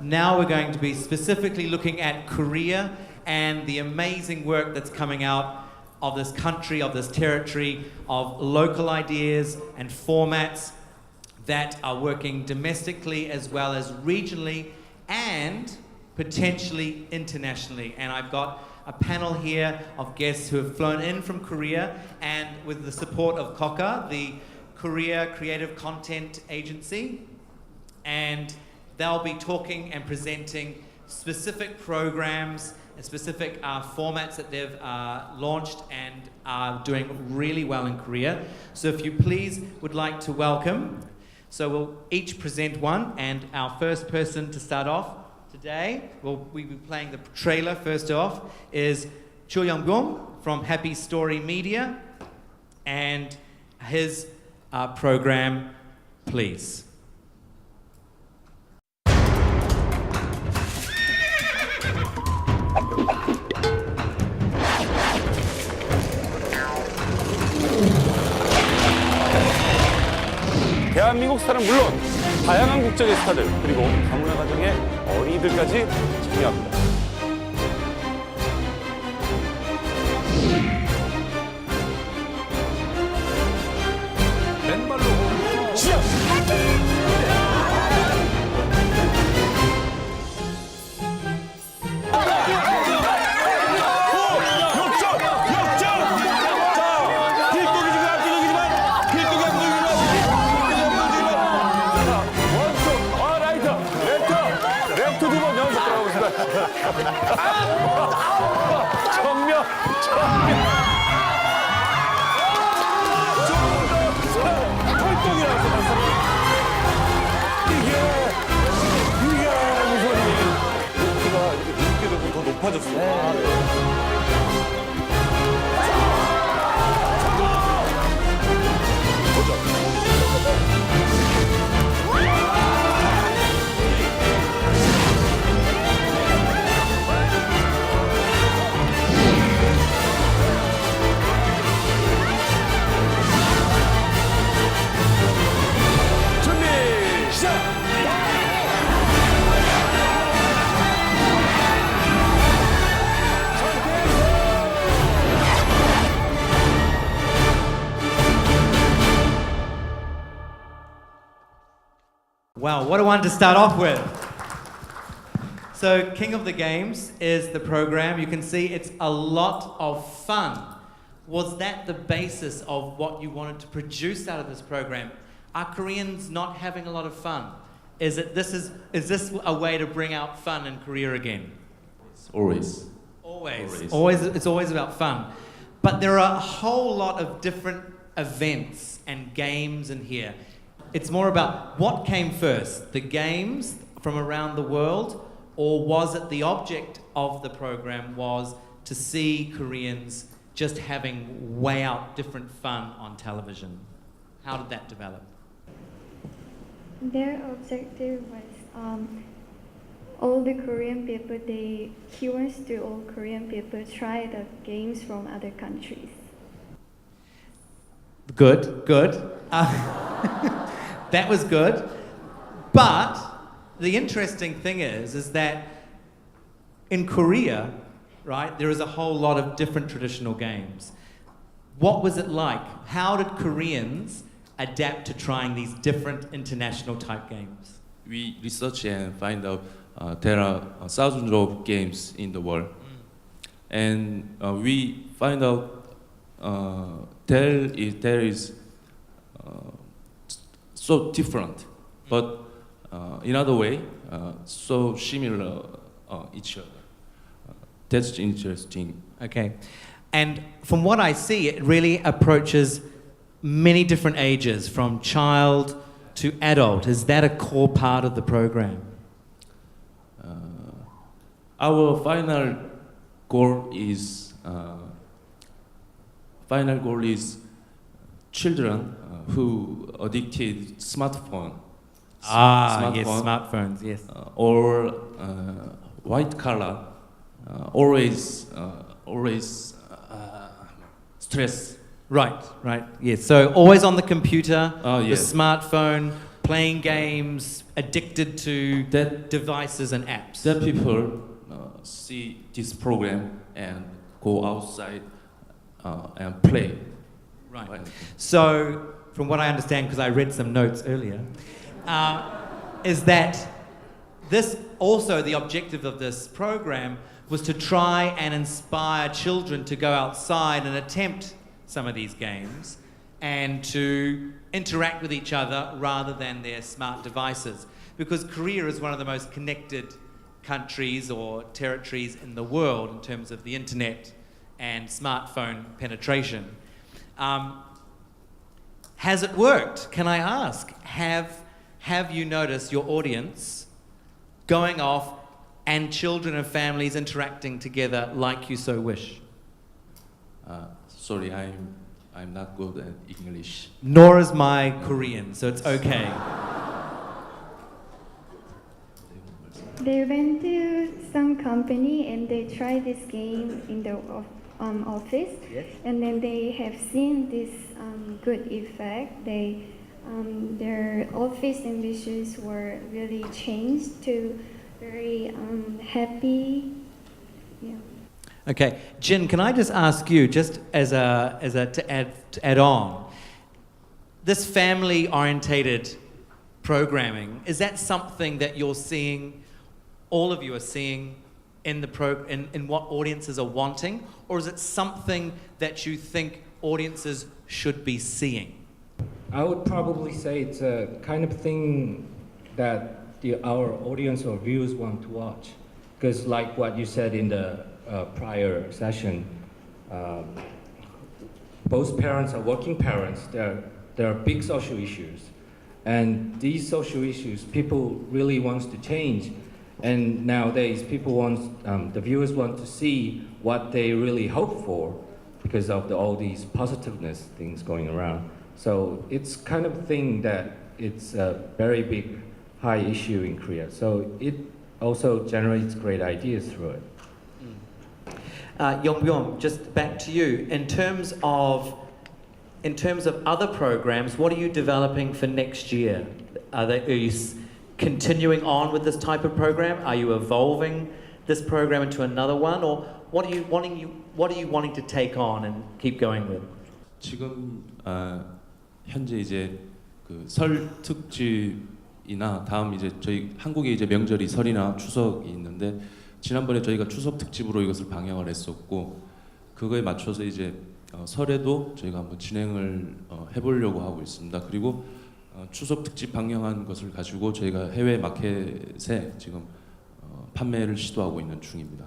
Now we're going to be specifically looking at Korea and the amazing work that's coming out of this country, of this territory, of local ideas and formats that are working domestically as well as regionally and potentially internationally. And I've got a panel here of guests who have flown in from Korea, and with the support of KOCCA, the Korea Creative Content Agency, and they'll be talking and presenting specific programs and specific formats that they've launched and are doing really well in Korea. So if you please would like to welcome, so we'll each present one, and our first person to start off today, we'll be playing the trailer first off, is Gung from Happy Story Media, and his program, please. 대한민국 스타는 물론 다양한 국적의 스타들 그리고 다문화 가정의 어린이들까지 참여합니다. 맨발로 시작! 정면! 털떡이라서 이게 무슨 노트가 이렇게 높게 되고 더 높아졌어요. Wow, what a one to start off with. So King of the Games is the program. You can see it's a lot of fun. Was that the basis of what you wanted to produce out of this program? Are Koreans not having a lot of fun? Is this a way to bring out fun in Korea again? Always. It's always about fun. But there are a whole lot of different events and games in here. It's more about what came first, the games from around the world, or was it the object of the program was to see Koreans just having way out different fun on television? How did that develop? Their objective was all the Korean people, he wants to all Korean people try the games from other countries. Good. That was good. But the interesting thing is that in Korea, right, there is a whole lot of different traditional games. What was it like? How did Koreans adapt to trying these different international type games? We research and find out there are thousands of games in the world. And we find out there is so different, but in other way, so similar each other. That's interesting. Okay. And from what I see, it really approaches many different ages, from child to adult. Is that a core part of the program? Our final goal is children who addicted smartphone. Yes, smartphones, yes. Or white collar, always stress. Right, yes. So always on the computer, Yes. the smartphone, playing games, addicted to That- devices and apps. That people see this program and go outside and play. Right. So, from what I understand, because I read some notes earlier, is that this also the objective of this program was to try and inspire children to go outside and attempt some of these games and to interact with each other rather than their smart devices. Because Korea is one of the most connected countries or territories in the world in terms of the internet and smartphone penetration. Has it worked? Can I ask? Have you noticed your audience going off and children and families interacting together like you so wish? Sorry, I'm not good at English. Nor is my Korean, so it's okay. They went to some company and they tried this game in the office, Yes. and then they have seen this good effect. Their office ambitions were really changed to very happy. Yeah. Okay, Jin, can I just ask you, just to add on, this family-orientated programming, is that something that you're seeing, all of you are seeing in what audiences are wanting, or is it something that you think audiences should be seeing? I would probably say it's a kind of thing that our audience or viewers want to watch. Because like what you said in the prior session, both parents are working parents. There are big social issues. And these social issues, people really want to change. And nowadays, the viewers want to see what they really hope for because of all these positiveness things going around. So it's kind of thing that it's a very big, high issue in Korea. So it also generates great ideas through it. Yong, just back to you. In terms of other programs, what are you developing for next year? Are you continuing on with this type of program? Are you evolving this program into another one, or what are you wanting to take on and keep going with? 지금 현재 이제 그 설 특집이나 다음 이제 저희 한국에 이제 명절이 설이나 추석이 있는데 지난번에 저희가 추석 특집으로 이것을 방영을 했었고 그거에 맞춰서 이제 설에도 저희가 한번 진행을 해보려고 하고 있습니다. 그리고 추석 특집 방영한 것을 가지고 저희가 해외 마켓에 지금 판매를 시도하고 있는 중입니다.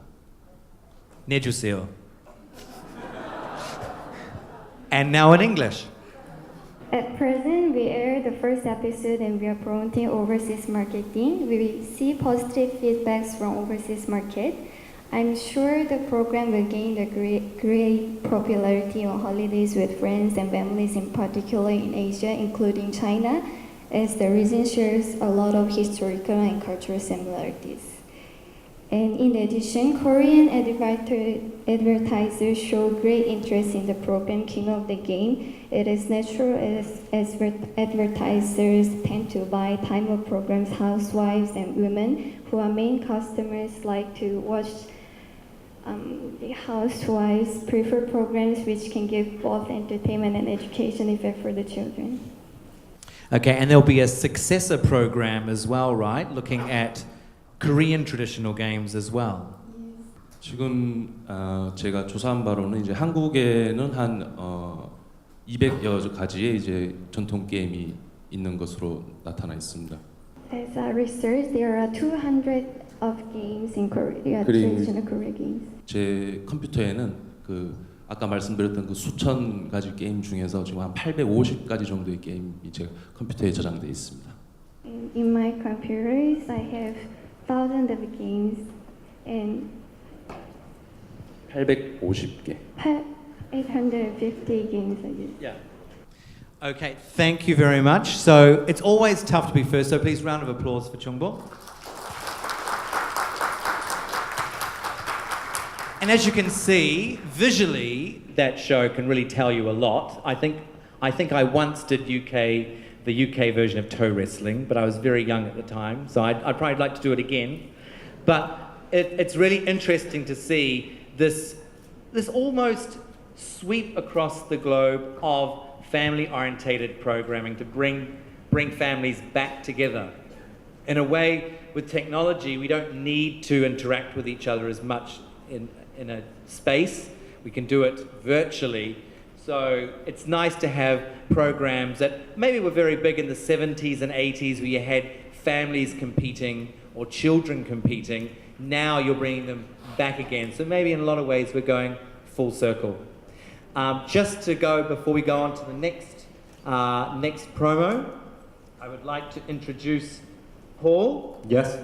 내주세요. And now in English. At present, we air the first episode and we are promoting overseas marketing. We see positive feedbacks from overseas market. I'm sure the program will gain the great popularity on holidays with friends and families, in particular in Asia, including China, as the region shares a lot of historical and cultural similarities. And in addition, Korean advertisers show great interest in the program King of the Game. It is natural as advertisers tend to buy time of programs housewives and women who are main customers like to watch. The housewives prefer programs which can give both entertainment and education effect for the children. Okay, and there'll be a successor program as well, right? Looking at Korean traditional games as well. 지금 제가 조사한 바로는 이제 한국에는 한 200여 가지의 이제 전통 게임이 있는 것으로 나타나 있습니다. As a research, there are 200 of games in Korea, traditional Korean games. 제 컴퓨터에는 그 아까 말씀드렸던 그 수천 가지 게임 중에서 지금 한 850가지 정도의 게임이 제 컴퓨터에 저장되어 있습니다. In my computers, I have thousands of games and 850개. 850 games. I guess. Yeah. Okay, thank you very much. So it's always tough to be first, so please round of applause for Chungbo. And as you can see, visually, that show can really tell you a lot. I think I once did UK the UK version of toe wrestling, but I was very young at the time, so I'd probably like to do it again. But it's really interesting to see this almost sweep across the globe of family-orientated programming to bring families back together. In a way, with technology, we don't need to interact with each other as much in a space. We can do it virtually. So it's nice to have programs that maybe were very big in the 70s and 80s where you had families competing or children competing. Now you're bringing them back again. So maybe in a lot of ways we're going full circle. Just to go, before we go on to the next promo, I would like to introduce Paul. Yes.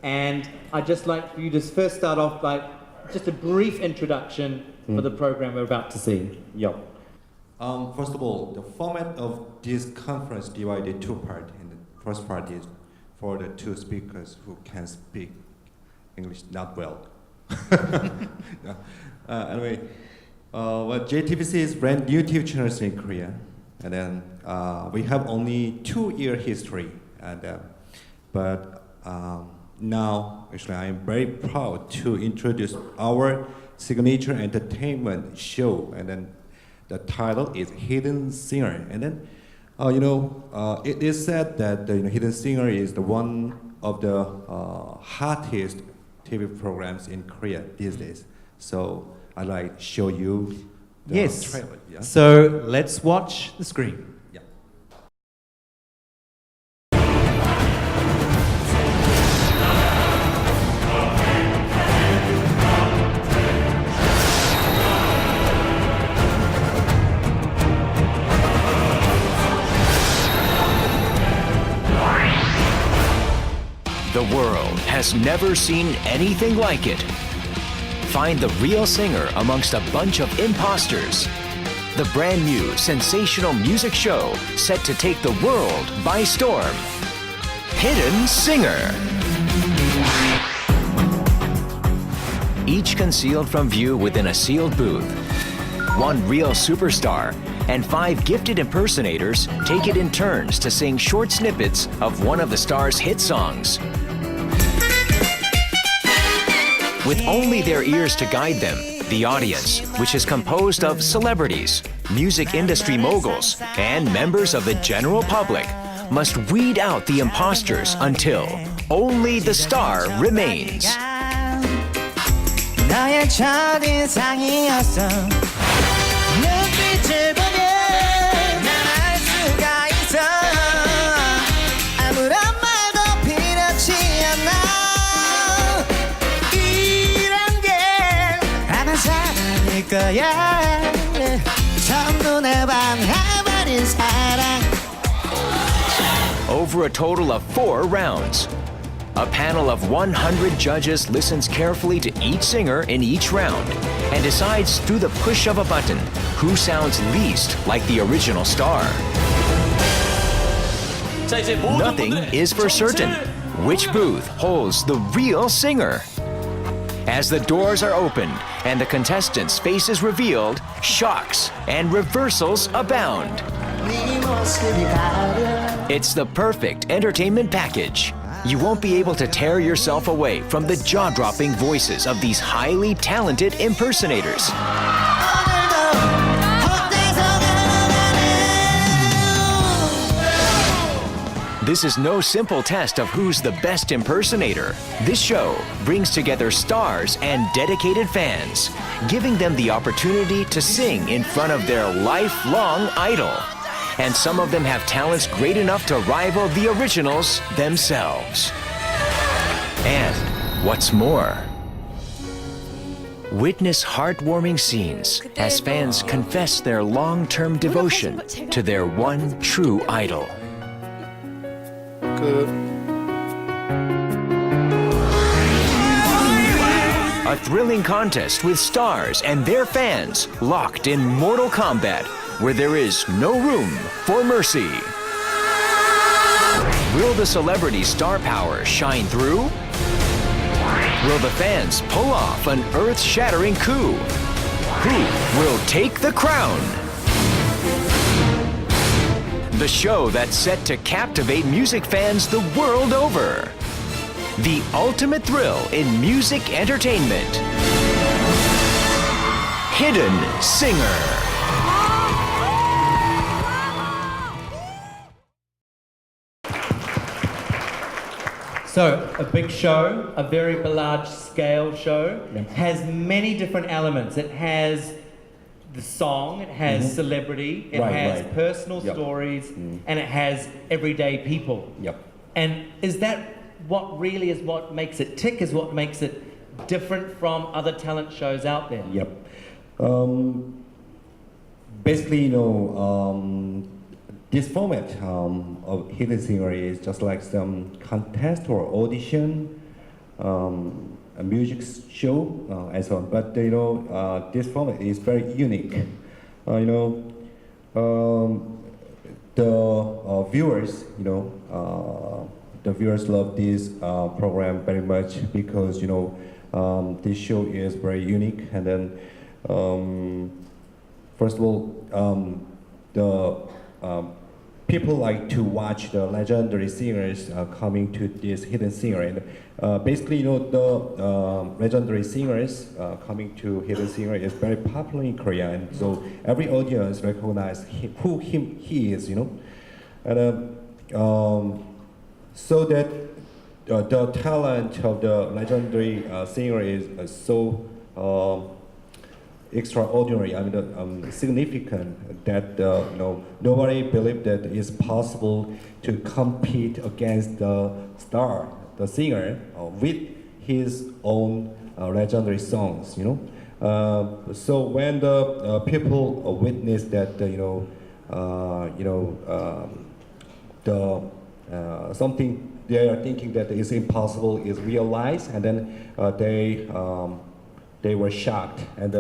And I'd just like for you to first start off by just a brief introduction for the program we're about to see. Yeah. First of all, the format of this conference divided two parts. And the first part is for the two speakers who can speak English not well. Anyway, JTBC is brand new TV channels in Korea, and then we have only 2-year history, and but now actually I am very proud to introduce our signature entertainment show, and then the title is Hidden Singer, and then it is said that Hidden Singer is the one of the hottest TV programs in Korea these days. So I'd like to show you the trailer. Yeah? So let's watch the screen. Yeah. The world has never seen anything like it. Find the real singer amongst a bunch of imposters. The brand new sensational music show set to take the world by storm. Hidden Singer. Each concealed from view within a sealed booth. One real superstar and 5 gifted impersonators take it in turns to sing short snippets of one of the star's hit songs. With only their ears to guide them, the audience, which is composed of celebrities, music industry moguls, and members of the general public, must weed out the imposters until only the star remains. Over a total of 4 rounds. A panel of 100 judges listens carefully to each singer in each round and decides through the push of a button who sounds least like the original star. Nothing is for certain. Which booth holds the real singer? As the doors are opened and the contestants' faces revealed, shocks and reversals abound. It's the perfect entertainment package. You won't be able to tear yourself away from the jaw-dropping voices of these highly talented impersonators. This is no simple test of who's the best impersonator. This show brings together stars and dedicated fans, giving them the opportunity to sing in front of their lifelong idol. And some of them have talents great enough to rival the originals themselves. And what's more, witness heartwarming scenes as fans confess their long-term devotion to their one true idol. A thrilling contest with stars and their fans locked in mortal combat where there is no room for mercy. Will the celebrity star power shine through? Will the fans pull off an earth-shattering coup? Who will take the crown? the show that's set to captivate music fans the world over. The ultimate thrill in music entertainment. Hidden Singer. So, a big show, a very large scale show, has many different elements. It has the song, it has celebrity, it has personal stories, and it has everyday people. And is that what really is what makes it tick, is what makes it different from other talent shows out there? Basically, this format of Hidden Singer is just like some contest or audition, a music show, and so on. But this format is very unique. The viewers, the viewers love this program very much because this show is very unique. And then, first of all, the people like to watch the legendary singers coming to this Hidden Singer. And basically, the legendary singers coming to Hidden Singer is very popular in Korea, and so every audience recognize who he is, and so that the talent of the legendary singer is so extraordinary, significant that nobody believed that it's possible to compete against the star, the singer, with his own legendary songs. So when the people witness that, something they are thinking that is impossible is realized, and then they were shocked, and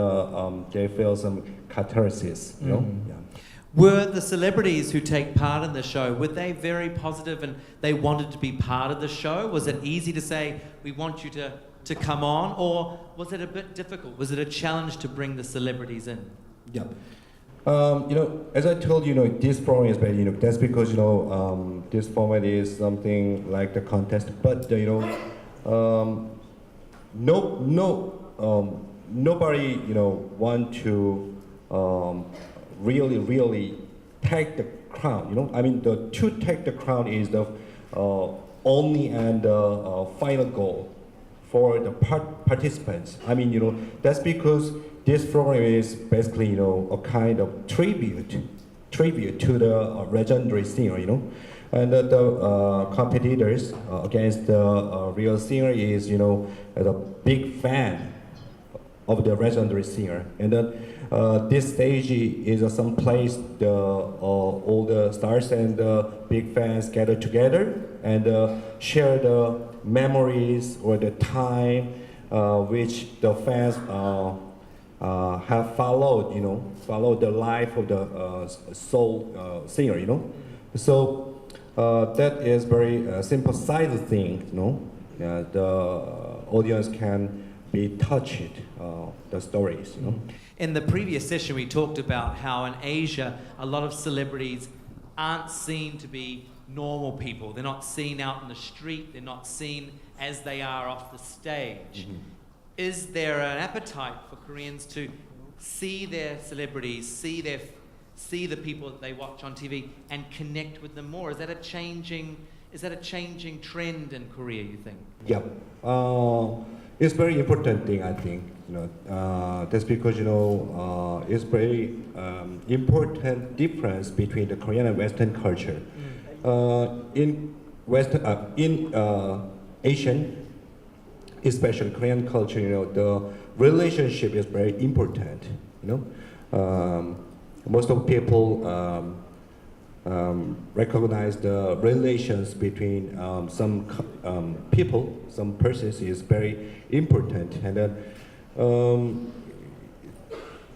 they feel some catharsis. Were the celebrities who take part in the show, were they very positive and they wanted to be part of the show? Was it easy to say, we want you to come on, or was it a bit difficult? Was it a challenge to bring the celebrities in? As I told you, this program is very unique. That's because this format is something like the contest, but nobody want to really take the crown. To take the crown is the only and final goal for the participants. That's because this program is basically a kind of tribute to the legendary singer. And the competitors against the real singer is a big fan of the legendary singer. And then this stage is some place all the stars and the big fans gather together and share the memories or the time which the fans have followed the life of the soul singer. So that is very simple-sided thing. The audience can be touched, the stories. In the previous session, we talked about how in Asia, a lot of celebrities aren't seen to be normal people. They're not seen out in the street. They're not seen as they are off the stage. Is there an appetite for Koreans to see their celebrities, see the people that they watch on TV, and connect with them more? Is that a changing trend in Korea, you think? It's very important thing, I think. That's because it's very important difference between the Korean and Western culture. In Asian, especially Korean culture, the relationship is very important. Most of people recognize the relations between some people, some persons is very important, and then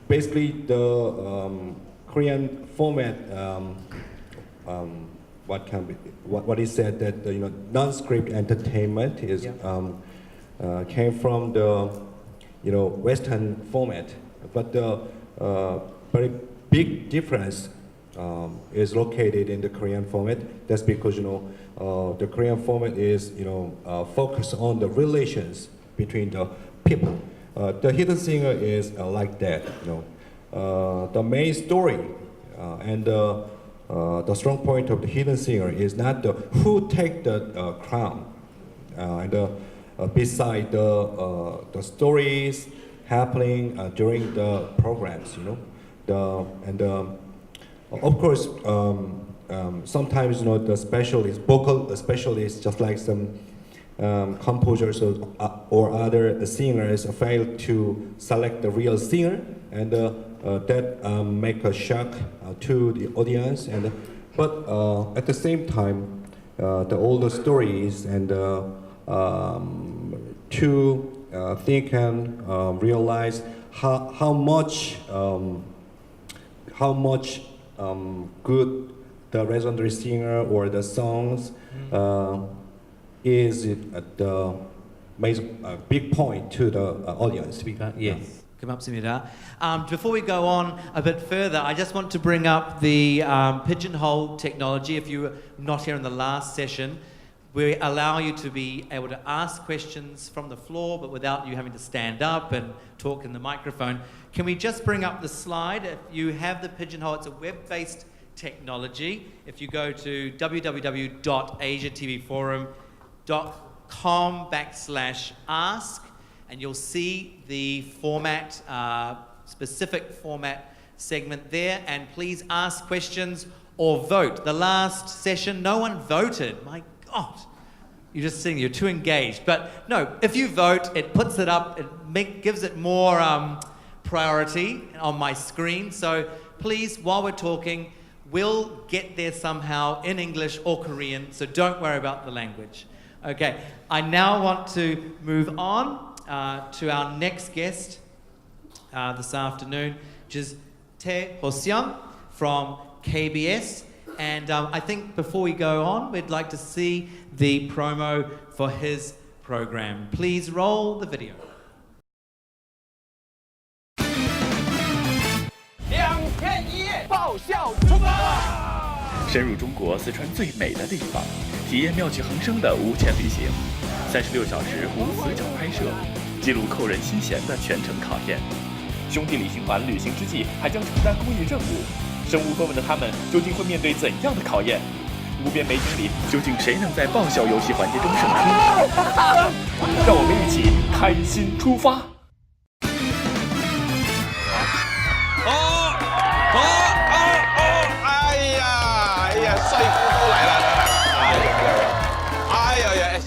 basically the Korean format. What is said that non-script entertainment is came from the Western format, but the very big difference is located in the Korean format. That's because the Korean format is focused on the relations between the people. The hidden singer is like that. The main story and the strong point of the hidden singer is not the who take the crown, and beside the stories happening during the programs, of course, sometimes the specialists, vocal specialists, just like some composers or other singers, fail to select the real singer, and that make a shock to the audience. But at the same time, the older stories and to think and realize how much good the legendary singer or the songs is the big point to the audience. Yes. 고맙습니다. Before we go on a bit further, I just want to bring up the pigeonhole technology. If you were not here in the last session, we allow you to be able to ask questions from the floor, but without you having to stand up and talk in the microphone. Can we just bring up the slide? If you have the pigeonhole, it's a web-based technology. If you go to www.asiatvforum.com/ask, and you'll see the format, specific format segment there, and please ask questions or vote. The last session, no one voted. My God, you're just sitting, you're too engaged. But no, if you vote, it puts it up, it gives it more priority on my screen. So please, while we're talking, we'll get there somehow in English or Korean, so don't worry about the language. Okay, I now want to move on to our next guest this afternoon, which is Tae-ho from KBS. And I think before we go on, we'd like to see the promo for his program. Please roll the video. 2天1夜爆笑出发！深入中国四川最美的地方，体验妙趣横生的无钱旅行，36小时无死角拍摄，记录扣人心弦的全程考验。兄弟旅行团旅行之际还将承担公益任务，身无分文的他们究竟会面对怎样的考验？无边美景里，究竟谁能在爆笑游戏环节中胜出？让我们一起开心出发！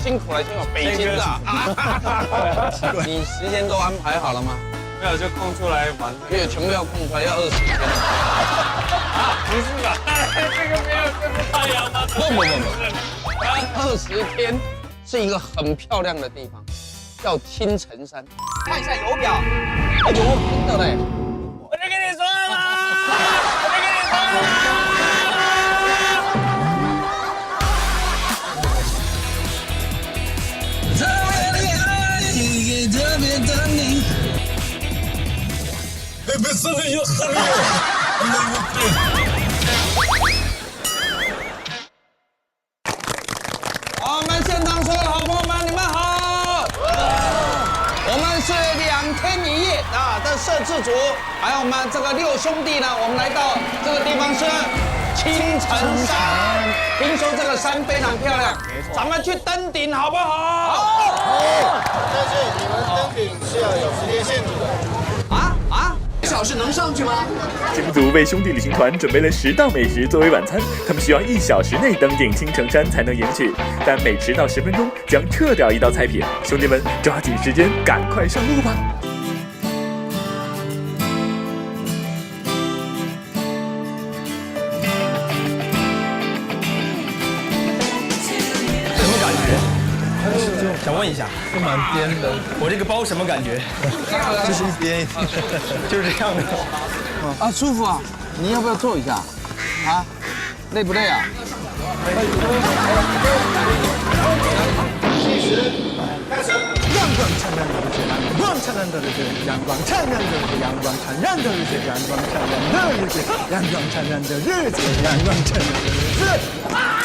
辛苦了，北京的你时间都安排好了吗？没有，就空出来玩。也全部要空出来，要20天。不是吧？这个没有这么太阳吗？不，20天是一个很漂亮的地方，叫青城山。看一下油表，有空的嘞。我就跟你说了嘛，我就跟你说了嘛。 我们现场所有的好朋友们，你们好！我们是2天1夜的摄制组，还有我们这个6兄弟呢，我们来到这个地方是青城山。听说这个山非常漂亮，咱们去登顶好不好？好。但是你们登顶是要有时间限制的。 1小时能上去吗？节目组为兄弟旅行团准备了10道美食作为晚餐，他们需要1小时内登顶青城山才能赢取，但每迟到10分钟将撤掉1道菜品。兄弟们，抓紧时间，赶快上路吧！什么感觉？想问一下，蛮颠的。我这个包什么感觉？就是一颠，就是这样的。啊，舒服啊！你要不要坐一下？啊，累不累啊？计时开始。阳光灿烂的日子，阳光灿烂的日子，阳光灿烂的日子，阳光灿烂的日子，阳光灿烂的日子，阳光灿烂的日子，阳光灿烂的日子，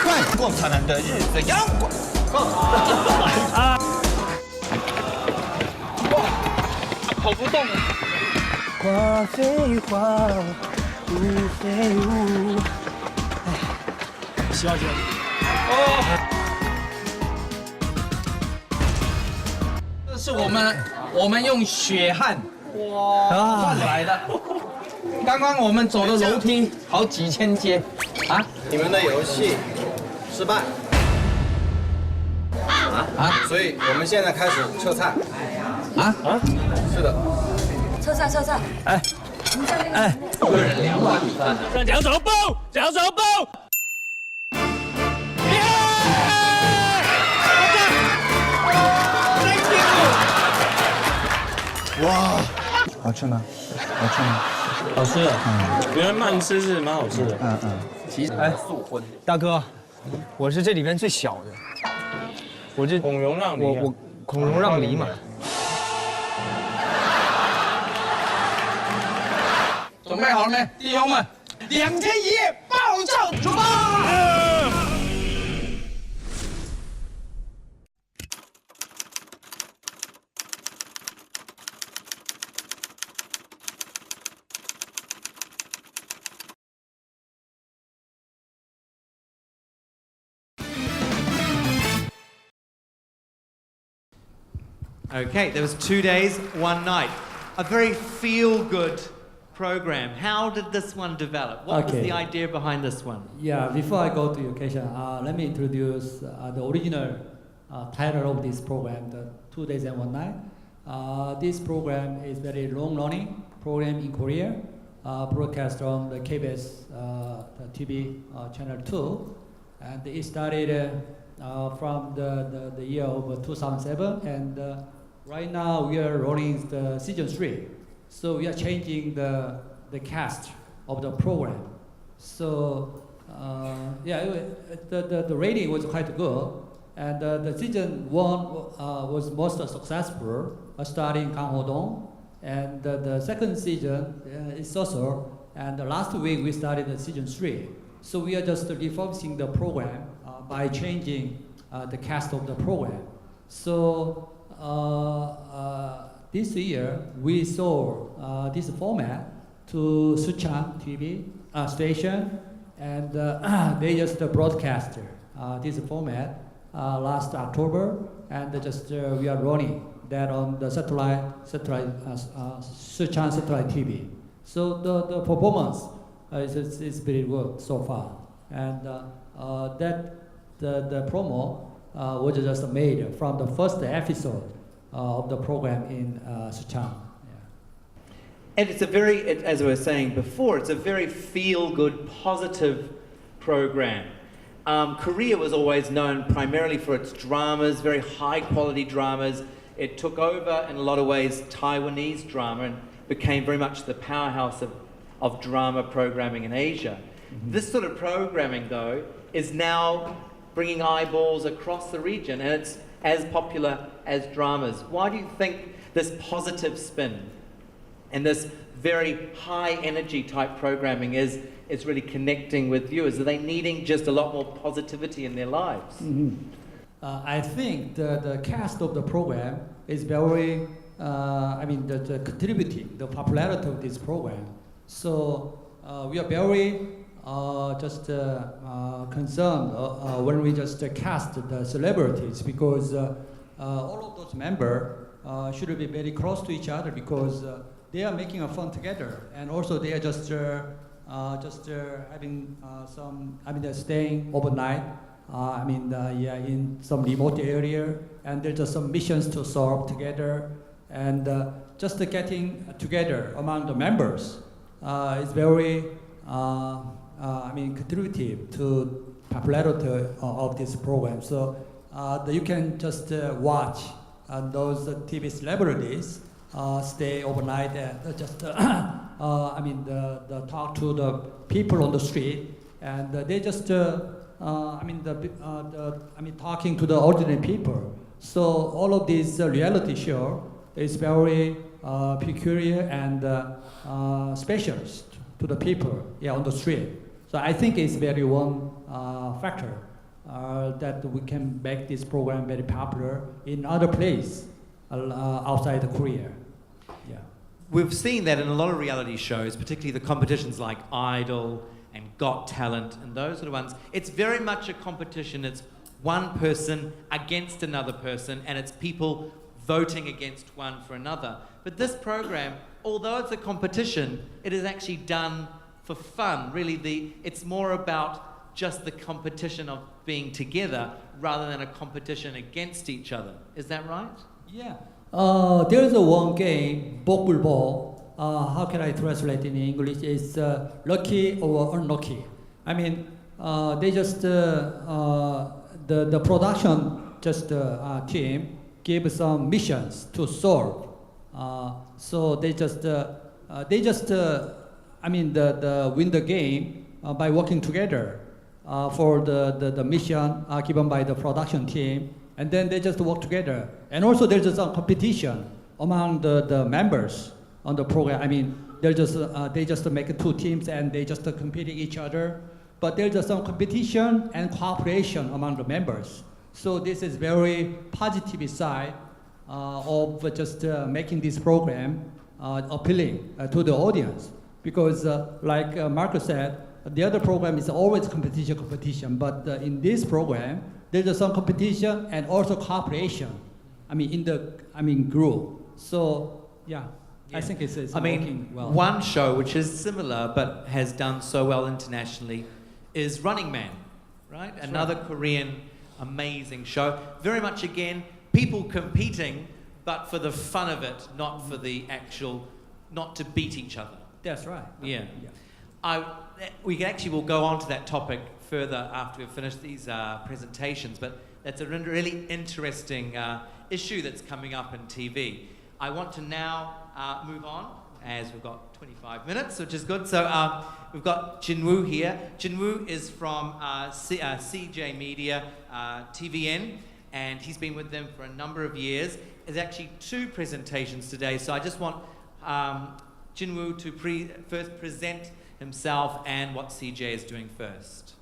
阳光灿烂的日子，阳光。跑不动了。花非花，雾非雾。哎，希望这是我们用血汗换来的。刚刚我们走的楼梯好几千阶啊！你们的游戏失败所以我们现在开始撤菜是的，撤菜。哎，一个人2碗米饭，奖手包，奖手包。哇，好吃吗？好吃的，原来慢吃是蛮好吃的。其实，哎，大哥，我是这里边最小的，我这孔融让梨，我孔融让梨嘛。准备好了没，弟兄们？2天1夜爆照出发！Okay, there was 2 days, 1 night. A very feel-good program. How did this one develop? What was the idea behind this one? Yeah, before I go to your question, let me introduce the original title of this program, the 2 days and 1 night. This program is very long-running program in Korea, broadcast on the KBS the TV channel 2, and it started from the year of 2007, and right now we are running the season 3. So we are changing the cast of the program. So yeah, the rating was quite good, and the season 1 was most successful, starting Kang, and the second season is also. And last week we started the season 3. So we are just refurbishing the program by changing the cast of the program. So this year we saw this format to Suchang TV station, and they just broadcast this format last October, and we are running that on the satellite Suchang satellite TV. So the performance is very good so far, and the promo was just made from the first episode of the program in Suchang. And it's a very, as I was saying before, it's a very feel-good, positive program. Korea was always known primarily for its dramas, very high-quality dramas. It took over, in a lot of ways, Taiwanese drama and became very much the powerhouse of drama programming in Asia. Mm-hmm. This sort of programming, though, is now bringing eyeballs across the region, and it's as popular as dramas. Why do you think this positive spin and this very high energy type programming is really connecting with viewers? Are they needing just a lot more positivity in their lives? Mm-hmm. I think the cast of the program is very, the contributing the popularity of this program. So we are very concerned when we just cast the celebrities, because all of those members should be very close to each other, because they are making a fun together, and also they are just having they're staying overnight. In some remote area, and there's just some missions to solve together, and just getting together among the members is very contributive to popularity of this program. So you can just watch those TV celebrities stay overnight and just talk to the people on the street, and they just talking to the ordinary people. So all of this reality show is very peculiar and special to the people on the street. So I think it's very one factor that we can make this program very popular in other places outside Korea. Yeah. We've seen that in a lot of reality shows, particularly the competitions like Idol and Got Talent and those sort of ones. It's very much a competition. It's one person against another person, and it's people voting against one for another. But this program, although it's a competition, it is actually done for fun. Really, it's more about just the competition of being together rather than a competition against each other. Is that right? Yeah. There's one game, Bokbulbo. How can I translate in English? It's lucky or unlucky. I mean, they just the production team gave some missions to solve. So they just win the game by working together for the mission given by the production team, and then they just work together. And also there's some competition among the members on the program. I mean, they just make two teams and they just compete each other. But there's some competition and cooperation among the members. So this is very positive side of just making this program appealing to the audience. Because like Marc said, the other program is always competition. But in this program, there's some competition and also cooperation. Group. So yeah. I think it's working well. One show which is similar but has done so well internationally is Running Man, right? That's Another right. Korean amazing show. Very much again, people competing, but for the fun of it, not for the actual, not to beat each other. That's right. Yeah. We actually will go on to that topic further after we've finished these presentations, but that's a really interesting issue that's coming up in TV. I want to now move on, as we've got 25 minutes, which is good. So we've got Jinwoo here. Jinwoo is from CJ Media, TVN, and he's been with them for a number of years. There's actually two presentations today, so I just want Jinwoo to first present himself and what CJ is doing first.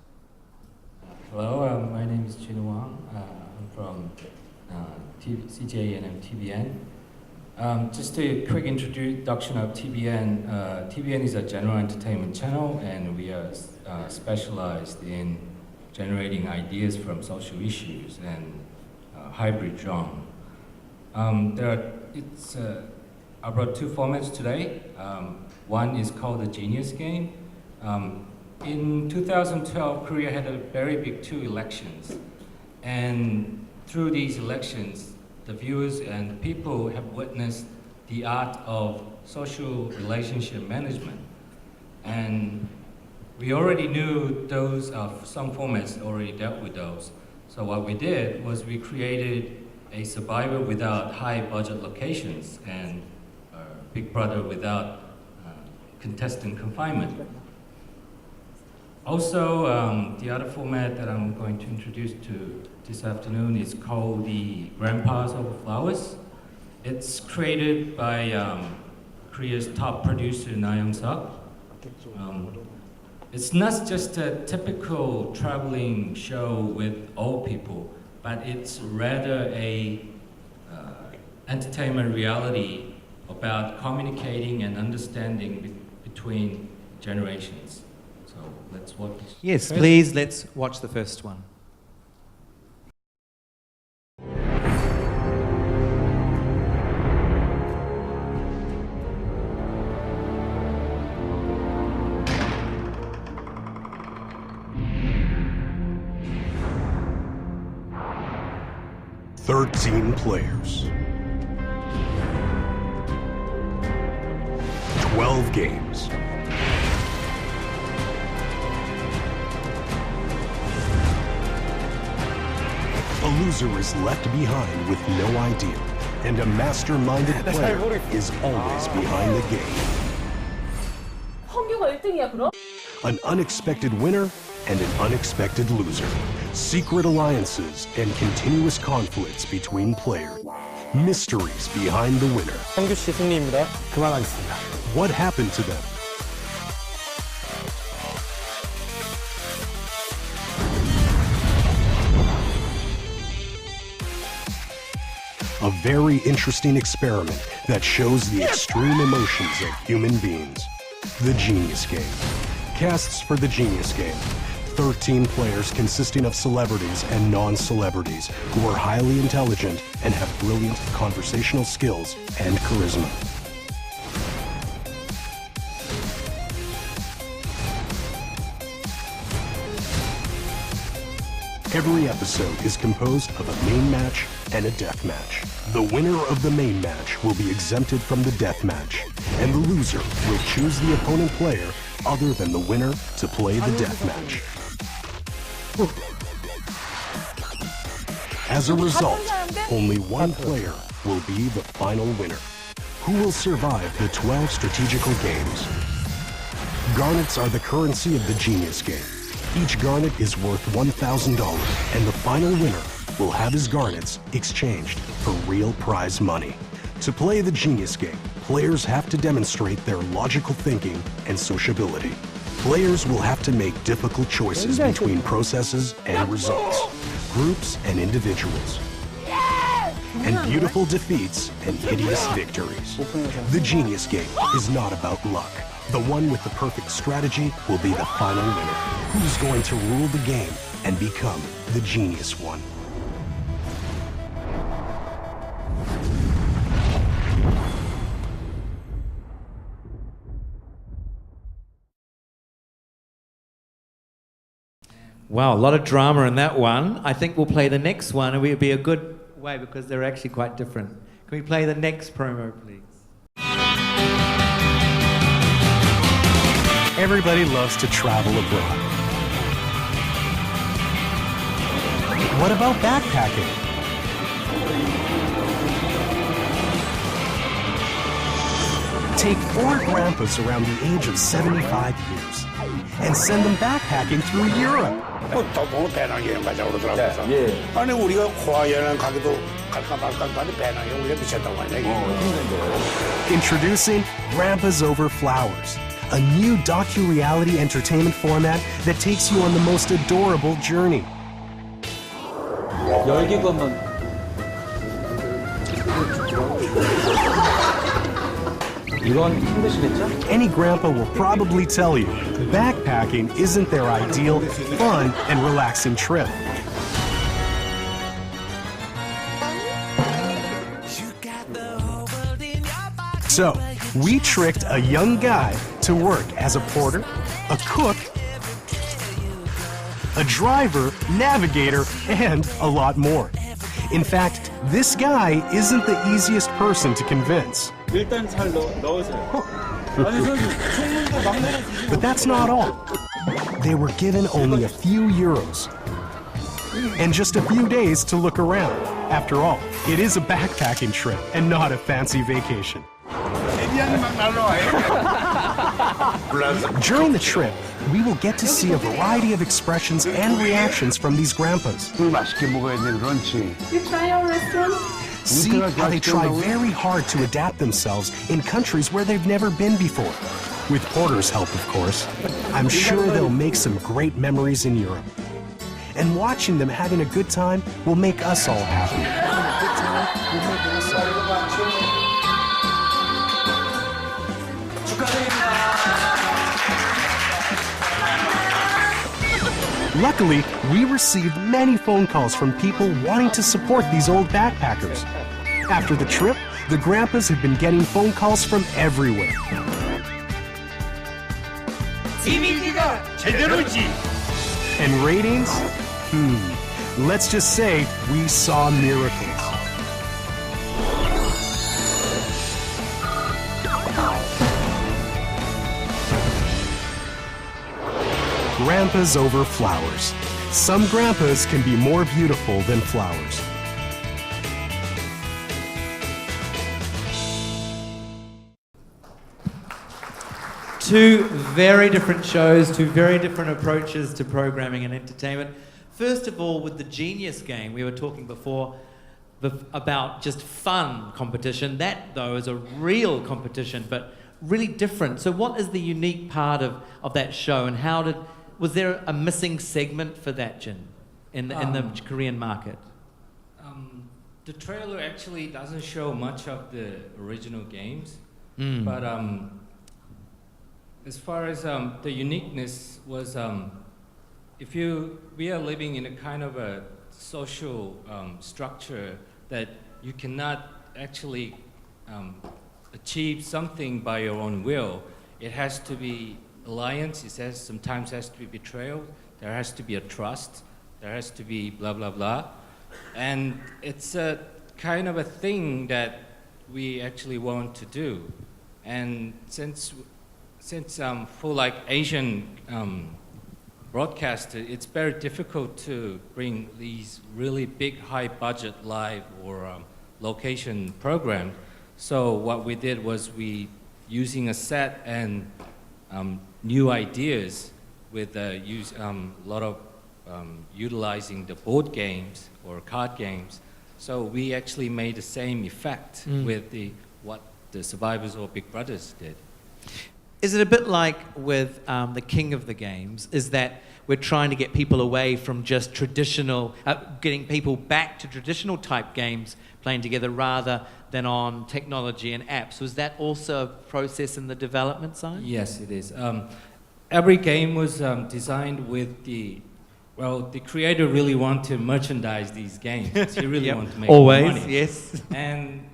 Hello, my name is Hwang. I'm from CJ and TVN. Just a quick introduction of TVN. TVN is a general entertainment channel, and we are specialized in generating ideas from social issues and hybrid genre. I brought two formats today. One is called the Genius Game. In 2012, Korea had a very big two elections, and through these elections, the viewers and people have witnessed the art of social relationship management. And we already knew those some formats already dealt with those. So what we did was we created a Survivor without high budget locations and Big Brother without contestant confinement. Also, the other format that I'm going to introduce to this afternoon is called the Grandpas of Flowers. It's created by Korea's top producer, Na-young-suk. It's not just a typical traveling show with old people, but it's rather a entertainment reality about communicating and understanding between generations. So let's watch. Yes, please, let's watch the first one. Thirteen players, 12 games, a loser is left behind with no idea, and a masterminded player is always behind the game. 황교가 1등이야 그럼? An unexpected winner and an unexpected loser. Secret alliances and continuous conflicts between players. Mysteries behind the winner. 성규 씨 승리입니다. 그만하겠습니다. What happened to them? A very interesting experiment that shows the extreme emotions of human beings. The Genius Game. Casts for the Genius Game. 13 players consisting of celebrities and non-celebrities who are highly intelligent and have brilliant conversational skills and charisma. Every episode is composed of a main match and a death match. The winner of the main match will be exempted from the death match, and the loser will choose the opponent player other than the winner to play the death match. As a result, only one player will be the final winner, who will survive the 12 strategical games. Garnets are the currency of the Genius Game. Each garnet is worth $1,000, and the final winner will have his garnets exchanged for real prize money. To play the Genius Game, players have to demonstrate their logical thinking and sociability. Players will have to make difficult choices between processes and results, groups and individuals, and beautiful defeats and hideous victories. The Genius Game is not about luck. The one with the perfect strategy will be the final winner. Who's going to rule the game and become the genius one? Wow, a lot of drama in that one. I think we'll play the next one, and it'll be a good way because they're actually quite different. Can we play the next promo, please? Everybody loves to travel abroad. What about backpacking? Take 4 grandpas around the age of 75 years and send them backpacking through Europe. 보통 배낭여행 가자고 그러더라고요. 예. 아니 우리가 호화 여행 가기도 갈까 말까 하는데 배낭여행 우리가 미쳤다고 하냐. Introducing Grandpa's Over Flowers, a new docu-reality entertainment format that takes you on the most adorable journey. Any grandpa will probably tell you backpacking isn't their ideal, fun, and relaxing trip. So, we tricked a young guy to work as a porter, a cook, a driver, navigator, and a lot more. In fact, this guy isn't the easiest person to convince. But that's not all. They were given only a few euros and just a few days to look around. After all, it is a backpacking trip and not a fancy vacation. During the trip, we will get to see a variety of expressions and reactions from these grandpas. You try our restaurant? See how they try very hard to adapt themselves in countries where they've never been before. With Porter's help, of course. I'm sure they'll make some great memories in Europe. And watching them having a good time will make us all happy. Luckily, we received many phone calls from people wanting to support these old backpackers. After the trip, the grandpas have been getting phone calls from everywhere. And ratings? Let's just say we saw miracles. Grandpas over flowers. Some grandpas can be more beautiful than flowers. Two very different shows, two very different approaches to programming and entertainment. First of all, with the Genius game, we were talking before about just fun competition. That, though, is a real competition, but really different. So what is the unique part of that show, and was there a missing segment for that, Jin, in the Korean market? The trailer actually doesn't show much of the original games, but as far as the uniqueness was, we are living in a kind of a social structure that you cannot actually achieve something by your own will. It has to be alliance, sometimes has to be betrayal, there has to be a trust, there has to be blah, blah, blah. And it's a kind of a thing that we actually want to do. And since for like Asian broadcaster, it's very difficult to bring these really big, high budget live or location program. So what we did was using a set and new ideas with a lot of utilizing the board games or card games. So we actually made the same effect with what the Survivors or Big Brothers did. Is it a bit like with the King of the Games, is that we're trying to get people away from just traditional, getting people back to traditional type games playing together rather than on technology and apps? Was that also a process in the development side? Yes, it is. Every game was designed with the creator really wanted to merchandise these games. He really wanted to make always, more money. Yes. And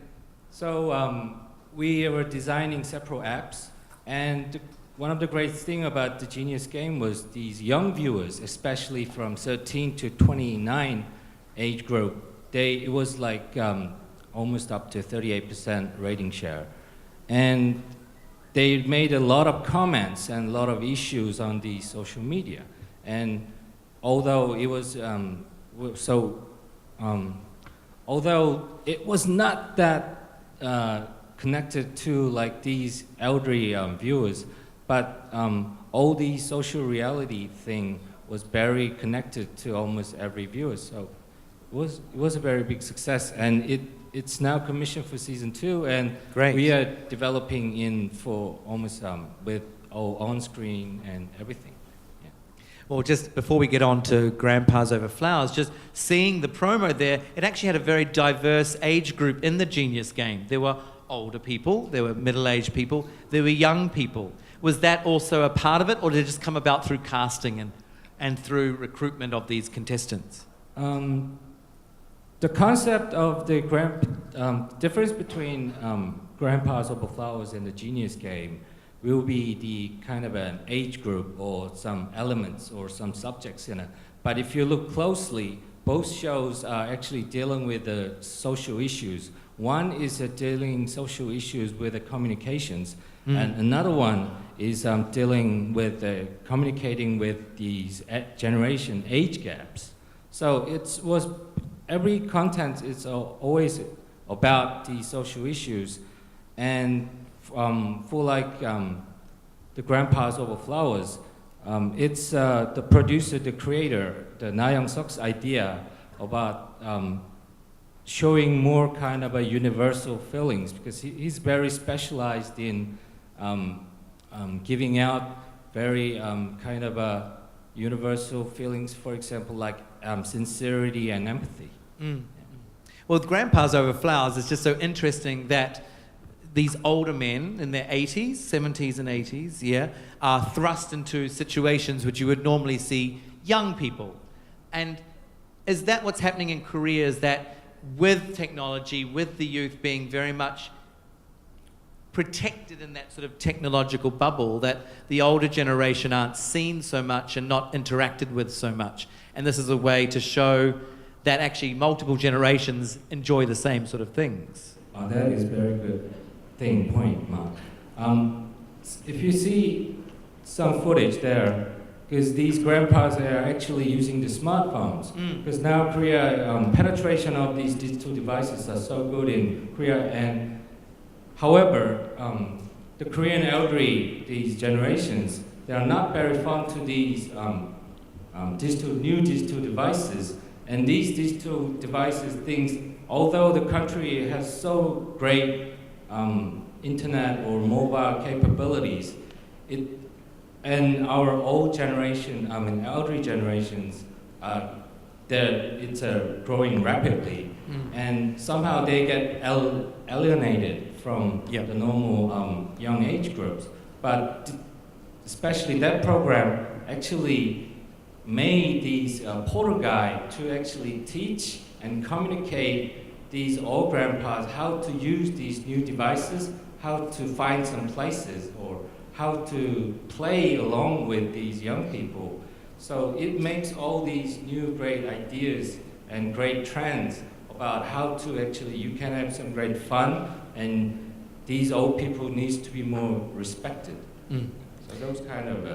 so we were designing several apps. And one of the great things about the Genius game was these young viewers, especially from 13 to 29 age group, it was like almost up to 38% rating share. And they made a lot of comments and a lot of issues on the social media. And although it was although it was not that connected to like these elderly viewers, but all the social reality thing was very connected to almost every viewer. So it was a very big success, and it's now commissioned for season 2, and we are developing for almost with all on screen and everything. Yeah. Well, just before we get on to Grandpas Over Flowers, just seeing the promo there, it actually had a very diverse age group in the Genius game. There were older people, there were middle-aged people, there were young people. Was that also a part of it, or did it just come about through casting and through recruitment of these contestants? The concept of the difference between Grandpas Over Flowers and the Genius game will be the kind of an age group or some elements or some subjects in it. But if you look closely, both shows are actually dealing with the social issues. One is dealing social issues with the communications, and another one is dealing with communicating with these generation age gaps. So every content is always about the social issues, and for like the Grandpas Over Flowers, it's the producer, the creator, the Na Young-suk's idea about showing more kind of a universal feelings, because he's very specialized in giving out very kind of a universal feelings, for example, like sincerity and empathy. Yeah. Well, with Grandpas Over Flowers, it's just so interesting that these older men in their 80s, 70s and 80s, are thrust into situations which you would normally see young people. And is that what's happening in Korea, is that with technology, with the youth being very much protected in that sort of technological bubble, that the older generation aren't seen so much and not interacted with so much? And this is a way to show that actually multiple generations enjoy the same sort of things. That is a very good point, Marc. If you see some footage there, because these grandpas are actually using the smartphones, because now Korea, penetration of these digital devices are so good in Korea, and however, the Korean elderly, these generations, they are not very fond to these new digital devices. And these digital devices, although the country has so great internet or mobile capabilities, and our old generation, elderly generations, it's growing rapidly, and somehow they get alienated from the normal young age groups. But especially that program actually made these portal guide to actually teach and communicate these old grandpas how to use these new devices, how to find some places, or how to play along with these young people. So it makes all these new great ideas and great trends about how to actually, you can have some great fun, and these old people needs to be more respected. So those kind of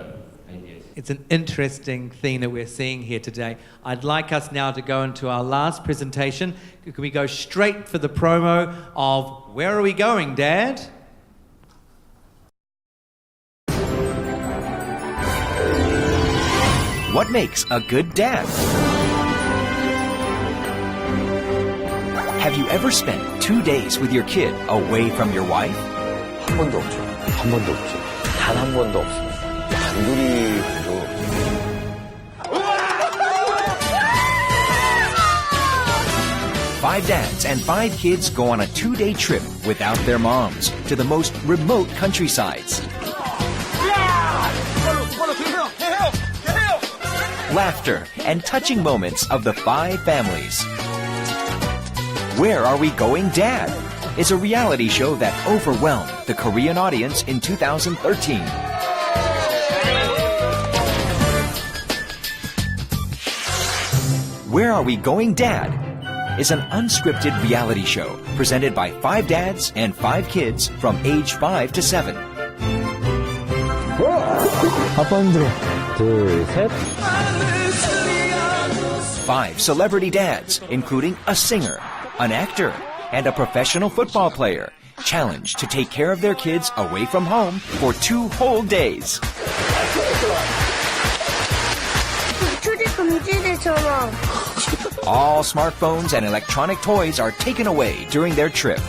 ideas. It's an interesting thing that we're seeing here today. I'd like us now to go into our last presentation. Can we go straight for the promo of Where Are We Going, Dad? What makes a good dad? Have you ever spent 2 days with your kid away from your wife? 한 번도 없죠. 한 번도 없죠. 단 한 번도 없습니다. 단둘이 가죠. 5 dads and 5 kids go on a 2-day trip without their moms to the most remote countrysides. Laughter and touching moments of the 5 families. Where Are We Going, Dad? Is a reality show that overwhelmed the Korean audience in 2013. Where Are We Going, Dad? Is an unscripted reality show presented by 5 dads and 5 kids from age 5 to 7. 아빠 힘들어. 둘, 셋. 5 celebrity dads, including a singer, an actor, and a professional football player, challenged to take care of their kids away from home for 2 whole days. All smartphones and electronic toys are taken away during their trip.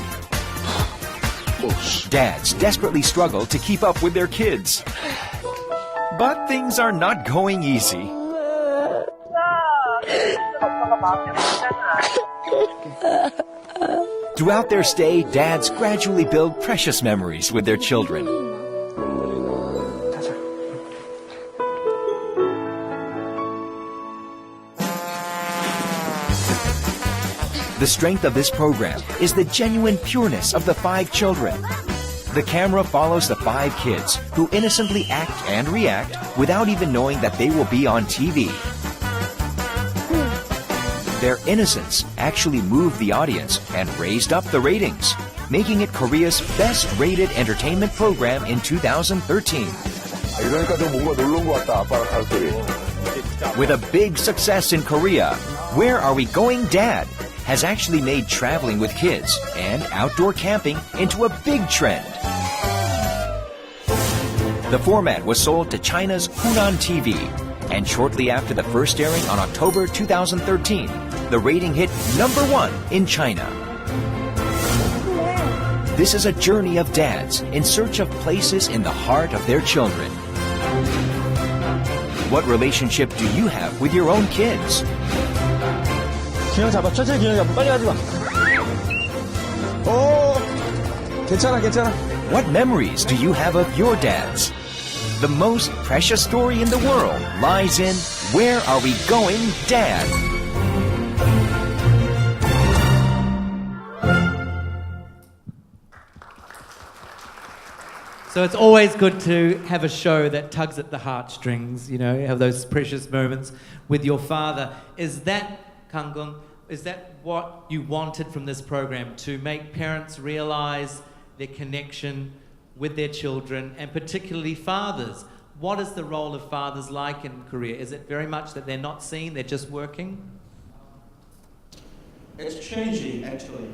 Dads desperately struggle to keep up with their kids. But things are not going easy. Throughout their stay, dads gradually build precious memories with their children. The strength of this program is the genuine pureness of the 5 children. The camera follows the 5 kids who innocently act and react without even knowing that they will be on TV. Their innocence actually moved the audience and raised up the ratings, making it Korea's best-rated entertainment program in 2013. 이러니까 좀 뭔가 놀러 온 것 같다, 아빠랑 가족들이. With a big success in Korea, Where Are We Going, Dad? Has actually made traveling with kids and outdoor camping into a big trend. The format was sold to China's Hunan TV, and shortly after the first airing on October 2013, the rating hit #1 in China. This is a journey of dads in search of places in the heart of their children. What relationship do you have with your own kids? 균형 잡아. 천천히 균형 잡아. 빨리 가지 마. 오, 괜찮아, 괜찮아. What memories do you have of your dads? The most precious story in the world lies in Where Are We Going, Dad? So it's always good to have a show that tugs at the heartstrings, you know, have those precious moments with your father. Is that, Kang, is that what you wanted from this program, to make parents realize their connection with their children, and particularly fathers? What is the role of fathers like in Korea? Is it very much that they're not seen, they're just working? It's changing, actually.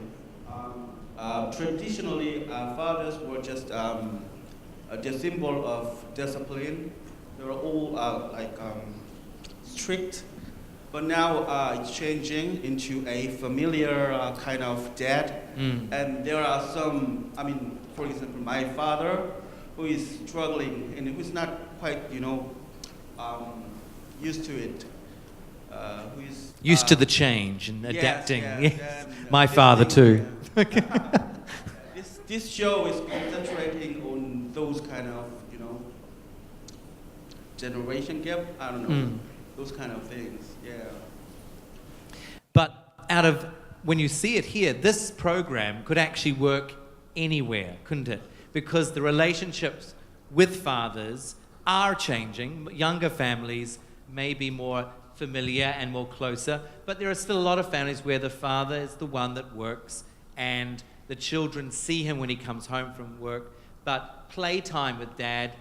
Traditionally, fathers were just the symbol of discipline. They were all strict, but now it's changing into a familiar kind of dad. And there are some, for example, my father, who is struggling and who's not quite, used to it. Who is used to the change and adapting. Yes. My father too. This show is concentrating on those kind of, generation gap. I don't know, those kind of things. Yeah. But when you see it here, this program could actually work anywhere, couldn't it? Because the relationships with fathers are changing. Younger families may be more familiar and more closer, but there are still a lot of families where the father is the one that works and the children see him when he comes home from work, but playtime with dad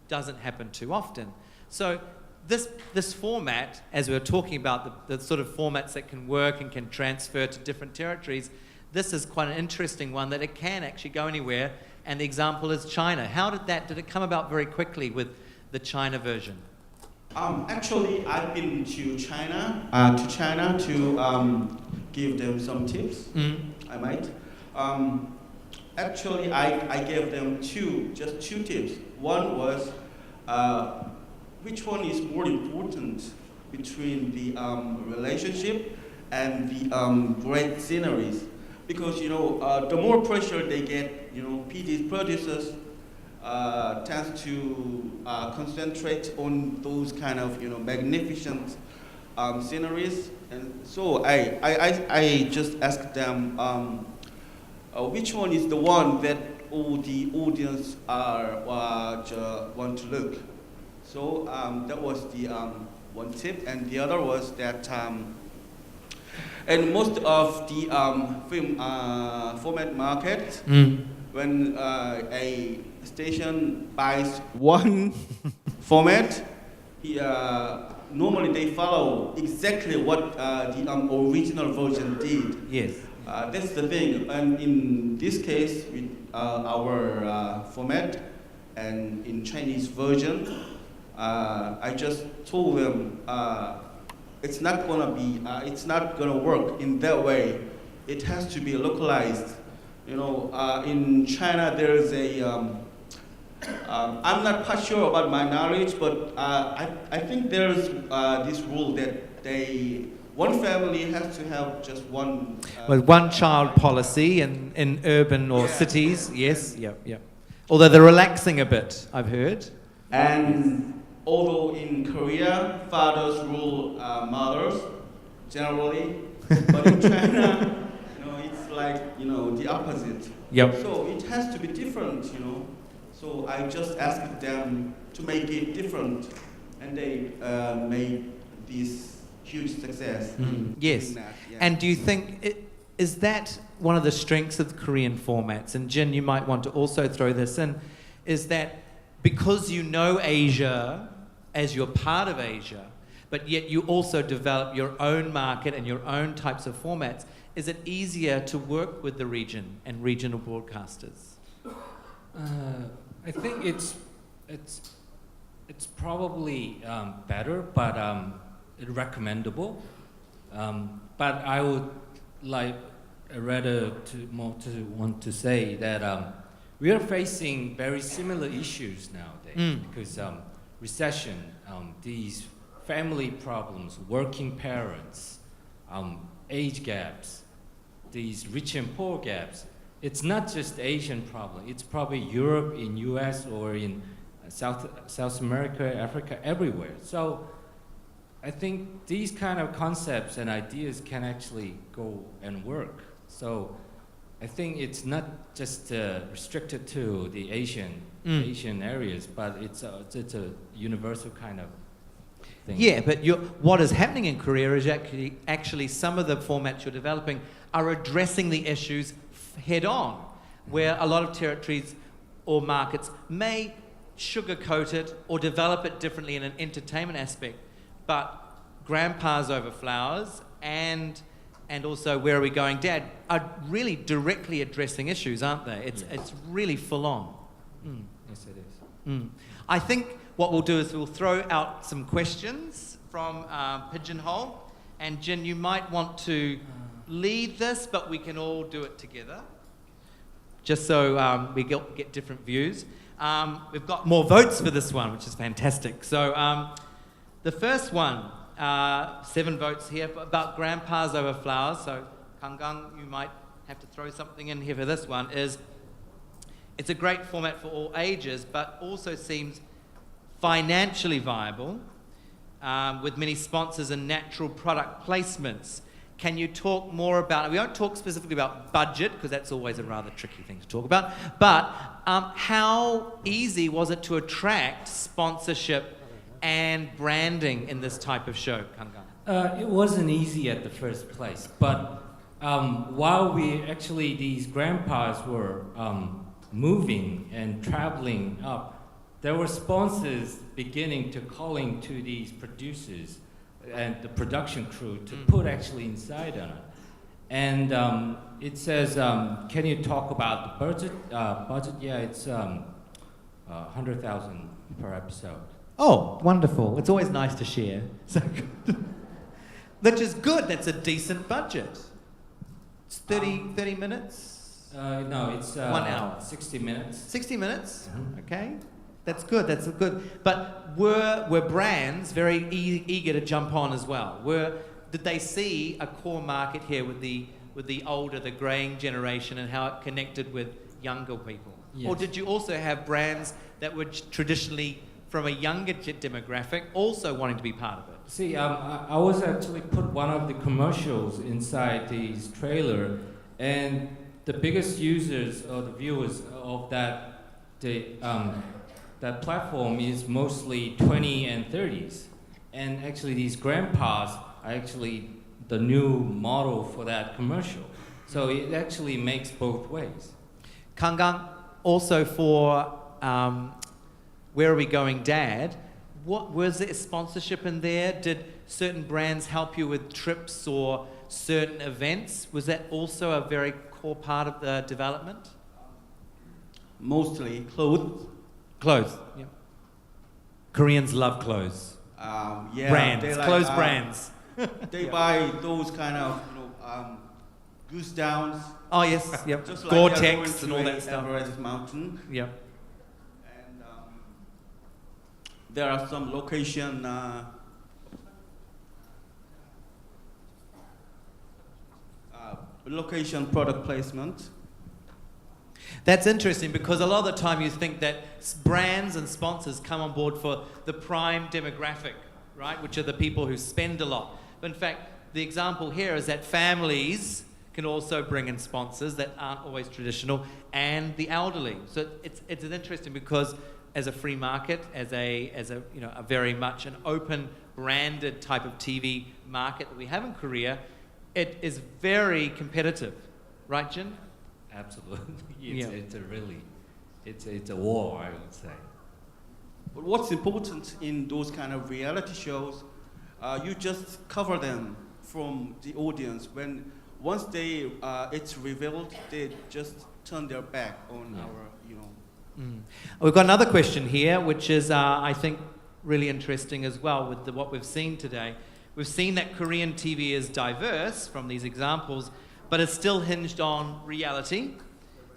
doesn't happen too often. So this format, as we were talking about the sort of formats that can work and can transfer to different territories, this is quite an interesting one that it can actually go anywhere. And the example is China. How did it come about very quickly with the China version? Actually, I've been to China to give them some tips. I might. Actually, I gave them just two tips. One was which one is more important between the relationship and the great sceneries, because the more pressure they get, producers tends to concentrate on those kind of magnificent sceneries, and so I just asked them which one is the one that all the audience want to look. So that was the one tip, and the other was that and most of the film format market, when a station buys one format, normally they follow exactly what the original version did. Yes. That's the thing. And in this case, with our format and in Chinese version, I just told them it's not gonna work in that way. It has to be localized. In China there is a I'm not quite sure about my knowledge, but I think there's this rule that one family has to have just one. One child policy in urban or cities, yes, yep. Although they're relaxing a bit, I've heard. And although in Korea, fathers rule mothers generally, but in China, it's like the opposite. Yep. So it has to be different, So I just asked them to make it different, and they made this huge success. Yes. That, yeah. And do you think is that one of the strengths of the Korean formats? And Jin, you might want to also throw this in, is that because you know Asia as you're part of Asia, but yet you also develop your own market and your own types of formats, is it easier to work with the region and regional broadcasters? I think it's probably better, but recommendable. But I would rather want to say that we are facing very similar issues nowadays because recession, these family problems, working parents, age gaps, these rich and poor gaps. It's not just Asian problem. It's probably Europe, in US, or in South America, Africa, everywhere. So I think these kind of concepts and ideas can actually go and work. So I think it's not just restricted to the Asian areas, but it's a universal kind of thing. Yeah, but what is happening in Korea is actually some of the formats you're developing are addressing the issues head on, where a lot of territories or markets may sugarcoat it or develop it differently in an entertainment aspect, but Grandpa's Over Flowers and also Where Are We Going, Dad are really directly addressing issues, aren't they? It's really full on. Yes, it is. I think what we'll do is we'll throw out some questions from Pigeonhole, and Jin, you might want to lead this, but we can all do it together, just so we get different views. We've got more votes for this one, which is fantastic. So the first one, 7 votes here about grandpas over flowers. So Kang, you might have to throw something in here for this one. It's a great format for all ages, but also seems financially viable with many sponsors and natural product placements. Can you talk more about it? We won't talk specifically about budget, because that's always a rather tricky thing to talk about, but how easy was it to attract sponsorship and branding in this type of show, Kang? It wasn't easy at the first place, but while these grandpas were moving and traveling up, there were sponsors beginning to calling to these producers and the production crew to put actually inside on it. And it says, can you talk about the budget? Yeah, it's 100,000 per episode. Oh, wonderful. It's always nice to share. So which is good. That's a decent budget. It's 30 minutes? No, it's 1 hour. 60 minutes. 60 minutes? Okay. That's good. That's good. But were brands very eager to jump on as well? Did they see a core market here with the older, the greying generation, and how it connected with younger people? Yes. Or did you also have brands that were traditionally from a younger demographic also wanting to be part of it? See, I was actually put one of the commercials inside this trailer, and the biggest users or the viewers of that platform is mostly 20 and 30s. And actually these grandpas are actually the new model for that commercial. So it actually makes both ways. Kang, also for Where Are We Going Dad, what was there a sponsorship in there? Did certain brands help you with trips or certain events? Was that also a very core part of the development? Mostly clothes. Clothes, yeah. Koreans love clothes. Yeah, brands, they like, clothes brands. They buy those kind of goose downs. Oh yes, yep. Just like Gore-Tex and all that stuff. Everest Mountain. Yep. And there are some location product placement. That's interesting, because a lot of the time you think that brands and sponsors come on board for the prime demographic, right, which are the people who spend a lot. But in fact, the example here is that families can also bring in sponsors that aren't always traditional, and the elderly. So it's interesting, because as a free market, as a very much an open branded type of TV market that we have in Korea, it is very competitive, right, Jin? Absolutely. It's a war, I would say. But what's important in those kind of reality shows, you just cover them from the audience. Once it's revealed, they just turn their back on our. We've got another question here, which is I think really interesting as well with what we've seen today. We've seen that Korean TV is diverse from these examples, but it's still hinged on reality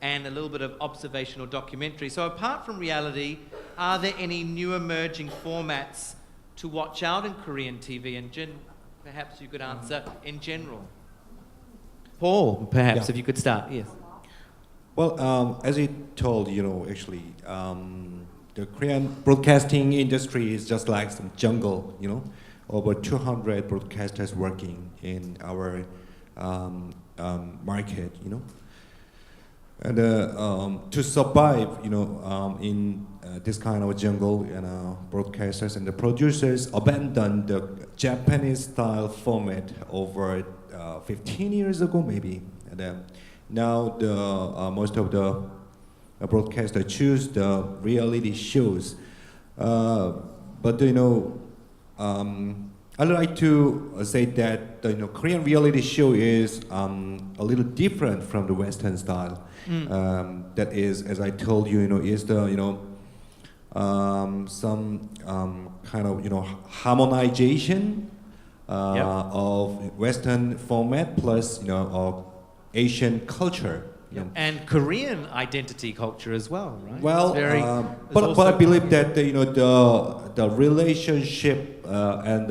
and a little bit of observational documentary. So apart from reality, are there any new emerging formats to watch out in Korean TV? And Jin, perhaps you could answer in general. Paul, perhaps, if you could start, yes. Well, as you told, actually, the Korean broadcasting industry is just like some jungle, over 200 broadcasters working in our market, and to survive, in this kind of jungle, broadcasters and the producers abandoned the Japanese-style format over 15 years ago, maybe. And now most of the broadcasters choose the reality shows, but I'd like to say that the Korean reality show is a little different from the Western style. That is, as I told you, is the some kind of harmonization of Western format plus of Asian culture. And Korean identity culture as well, right? Well, It's very, but I believe that the relationship and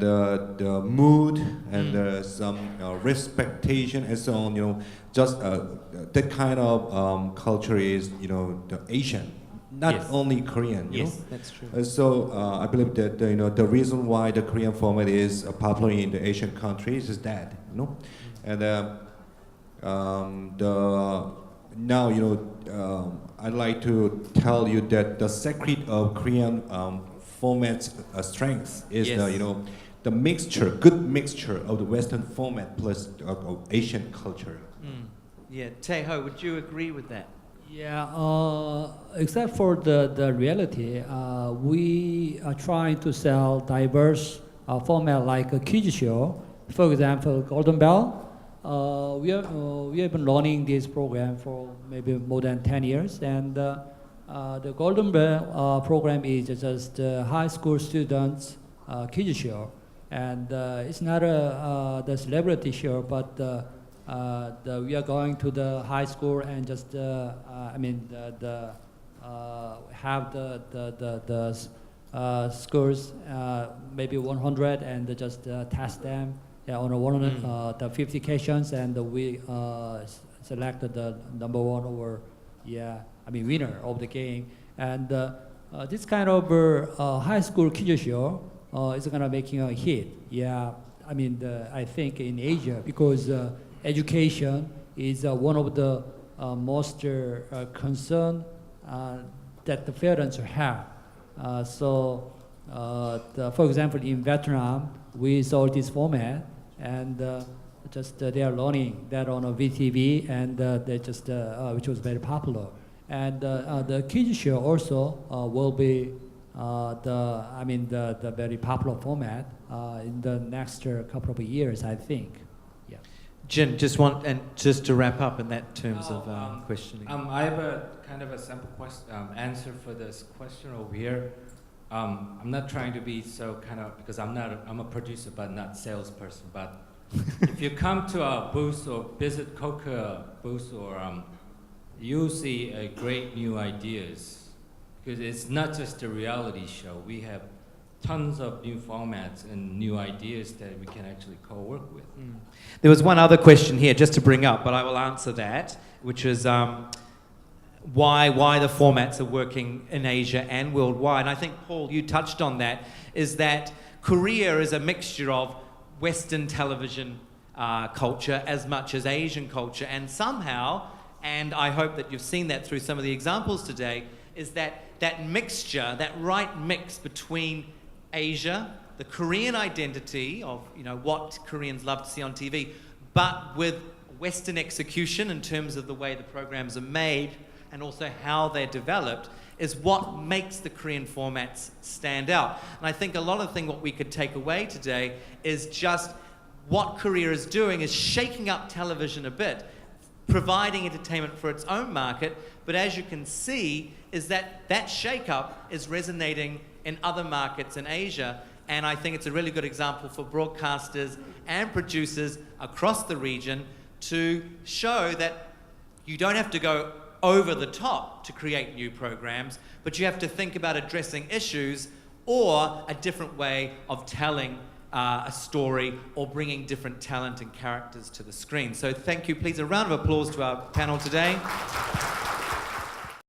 the mood and some respectation and so on, just that kind of culture is the Asian, not Yes. only Korean. Yes, that's true. So I believe that the reason why the Korean format is popular in the Asian countries is that and now I'd like to tell you that the secret of Korean format's strength is Yes. the good mixture of the Western format plus of Asian culture. Yeah, Tae-ho, would you agree with that? Yeah, except for the reality, we are trying to sell diverse format like a kids show. For example, Golden Bell. We have been running this program for maybe more than 10 years, and the Golden Bell program is just high school students kids show, and it's not the celebrity show, but we are going to the high school and just have the schools maybe 100 and just test them. On the 50 occasions, and we selected the number one or winner of the game. And this kind of high school kids show is gonna making a hit. Yeah, I think in Asia, because education is one of the most concern that the parents have. For example, in Vietnam, we saw this format, and they are learning that on a VTV, and which was very popular. And the kids show also will be the very popular format in the next couple of years, I think. Yeah. Jin, just to wrap up in that terms of questioning. I have a kind of a simple answer for this question over here. I'm not trying to be so because I'm a producer but not salesperson. But if you come to our booth or visit KOCCA booth, or you'll see great new ideas, because it's not just a reality show. We have tons of new formats and new ideas that we can actually co-work with. There was one other question here just to bring up, but I will answer that, which is why the formats are working in Asia and worldwide. And I think, Paul, you touched on that, is that Korea is a mixture of Western television culture as much as Asian culture, and somehow, and I hope that you've seen that through some of the examples today, is that mixture, that right mix between Asia, the Korean identity of what Koreans love to see on TV, but with Western execution in terms of the way the programs are made and also how they're developed, is what makes the Korean formats stand out. And I think a lot of what we could take away today is just what Korea is doing is shaking up television a bit, providing entertainment for its own market, but as you can see, is that shake-up is resonating in other markets in Asia, and I think it's a really good example for broadcasters and producers across the region to show that you don't have to go over the top to create new programs, but you have to think about addressing issues or a different way of telling a story or bringing different talent and characters to the screen. So thank you. Please, a round of applause to our panel today.